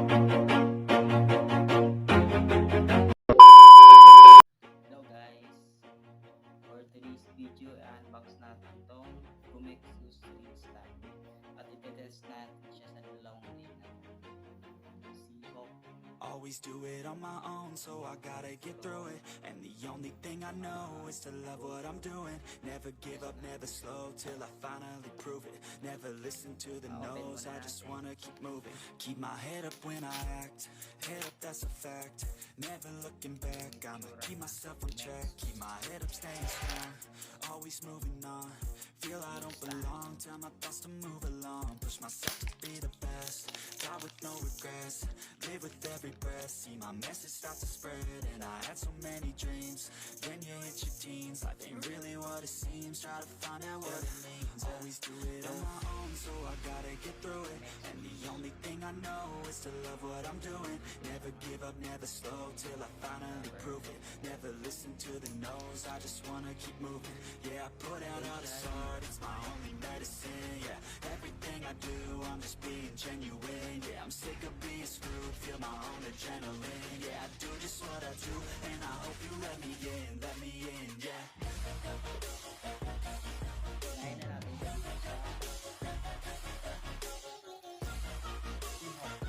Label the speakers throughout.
Speaker 1: Hello guys! For today's video, i-unbox natin tong Gomexus ring stand at itetest natin siya sa dalawang ring na Seahawk.
Speaker 2: Always do it on my own, so I gotta get through it. And the only thing I know is to love what I'm doing. Never give up, never slow, till I finally prove it. Never listen to the no's, I just wanna keep moving. Keep my head up when I act, head up, that's a fact. Never looking back, I'ma keep myself on track. Keep my head up, staying strong, always moving on. Feel I don't belong, tell my thoughts to move along. Push myself to be the best, die with no regrets. Live with every breath, see my message start to spread. And I had so many dreams, then you hit your teens. Life ain't really what it seems, try to find out what it means. Always do it on my own, so I gotta get through it. And the only thing I know is to love what I'm doing. Never give up, never slow, till I finally prove it. Never listen to the no's, I just wanna keep moving. Yeah, I put out all this art, it's my only medicine. Yeah, everything I do, I'm just being genuine. Yeah, I'm sick of being screwed, feel my own adrenaline. Yeah, I do just what I do, and I hope you let me in, yeah.
Speaker 1: Kaya na natin siya sa Seahawk.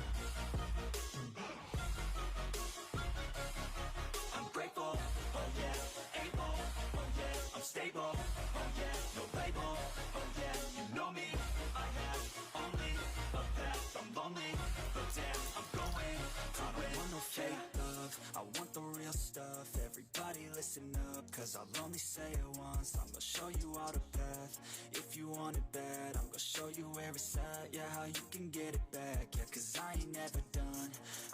Speaker 2: I'm grateful, oh yeah, able, oh yeah, I'm stable, oh yeah, no label, oh yeah, you know me, I have only a path, I'm lonely, but damn, I'm going to win. I want no fake love, I want the real stuff. Everybody listen up, cause I'll only say it once. I'm gonna show you all the path, if you want it bad. I'm gonna show you where it's at, yeah, how you can get it back. Yeah, cause I ain't never done,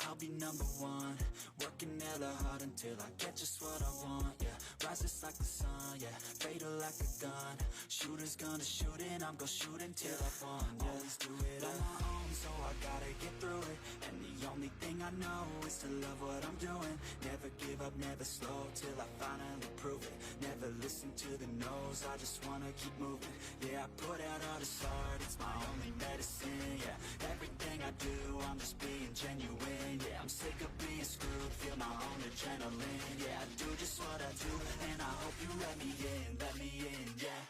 Speaker 2: I'll be number one. Working hella hard until I get just what I want, yeah. Rises like the sun, yeah, fatal like a gun. Shooter's gonna shoot and I'm gonna shoot until I won, yeah. Always do it on my own, so I gotta get through it. And the only thing I know is to love what I'm doing. Never give up, never slow, till I finally prove it. Never listen to the no's, I just wanna keep moving. Yeah, I put out all this art, it's my only medicine. Yeah, everything I do, I'm just being genuine. Yeah, I'm sick of being screwed, feel my own adrenaline. Yeah, I do just what I do, and I hope you let me in, yeah.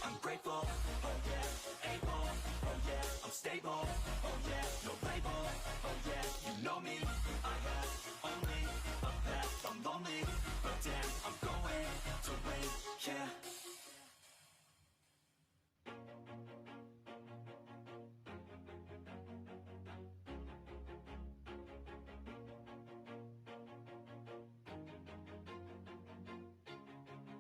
Speaker 2: I'm grateful, oh yeah, able, oh yeah, I'm stable, oh yeah, no label, oh yeah, you know me, I have only a path, I'm lonely, but damn, I'm going to win, yeah.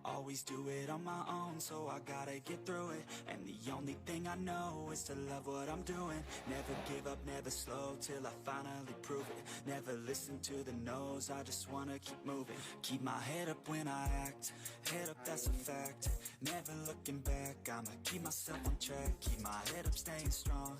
Speaker 2: Always do it on my own, so I gotta get through it. And the only thing I know is to love what I'm doing. Never give up, never slow, till I finally prove it. Never listen to the no's, I just wanna keep moving. Keep my head up when I act, head up, that's a fact. Never looking back, I'ma keep myself on track. Keep my head up, staying strong,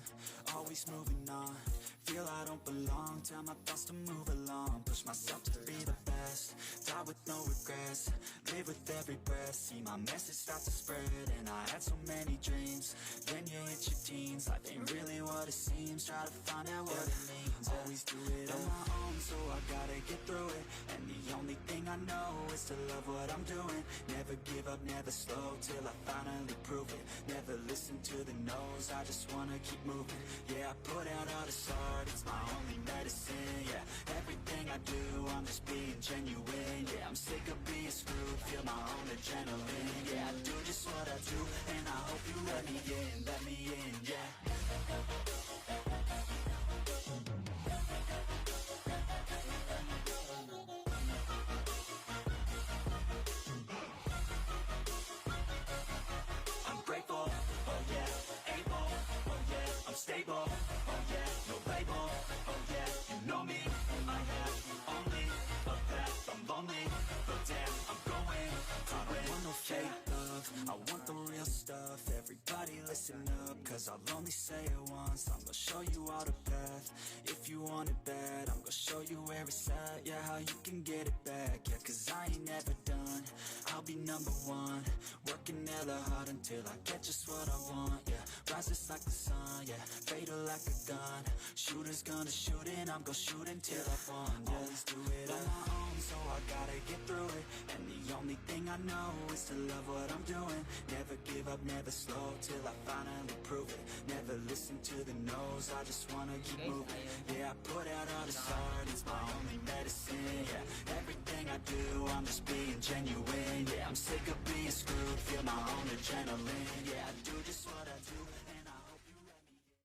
Speaker 2: always moving on. Feel I don't belong, tell my thoughts to move along. Push myself to be the best, die with no regrets. Live with every breath, see my message start to spread. And I had so many dreams, then you hit your teens. Life ain't really what it seems, try to find out what it means. Always do it on my own, so I gotta get through it. And the only thing I know is to love what I'm doing. Never give up, never slow, till I finally prove it. Never listen to the no's, I just wanna keep moving. Yeah, I put out all this art, it's my only medicine. Yeah, everything I do, I'm just being genuine. Yeah, I'm sick of being screwed, feel my own adrenaline. Yeah, I do just what I do, and I hope you let me in, yeah. I'm grateful, oh yeah, able, oh yeah, I'm stable, oh yeah, no label, oh yeah, you know me, I have only a path, I'm lonely, but damn, I'm going to win. I want no fake love, I want the real stuff. Everybody listen up, cause I'll only say it once. I'm gonna show you all the path, if you want it bad. I'm gonna show show you where it's at, yeah, how you can get it back, yeah, cause I ain't never done, I'll be number one, working hella hard until I get just what I want, yeah, rises like the sun, yeah, fatal like a gun, shooters gonna shoot and I'm gonna shoot until I won, yeah, always do it on my own, so I gotta get through it, and the only thing I know is to love what I'm doing, never give up, never slow, till I finally prove it, never listen to the no's, I just wanna keep
Speaker 1: Guys,
Speaker 2: moving,
Speaker 1: ayaw.
Speaker 2: yeah, I put out all this art, it's my only medicine.